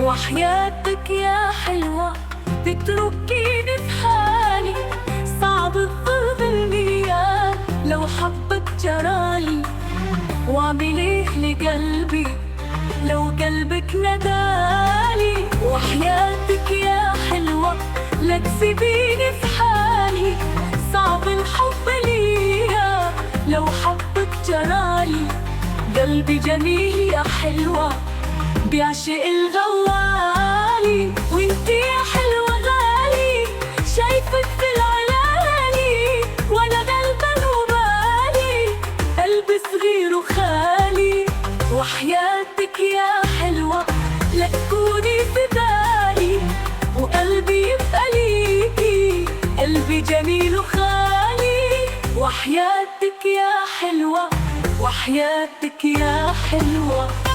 وحياتك يا حلوة تتركيني في حالي، صعب الظل بالمياه لو حبك جرالي. واعمل ايه لقلبي لو قلبك ندالي؟ وحياتك يا حلوة لا تسيبيني في حالي، صعب الحب ليا لو حبك جرالي. قلبي جميل يا حلوة بيعشق الغوالي، وانتي يا حلوة غالي شايفك في العلالي، وانا قلبي وبالي قلبي صغير وخالي. وحياتك يا حلوة لا تكوني في بالي، وقلبي يبقى ليكي، قلبي جميل وخالي. وحياتك يا حلوة، وحياتك يا حلوة.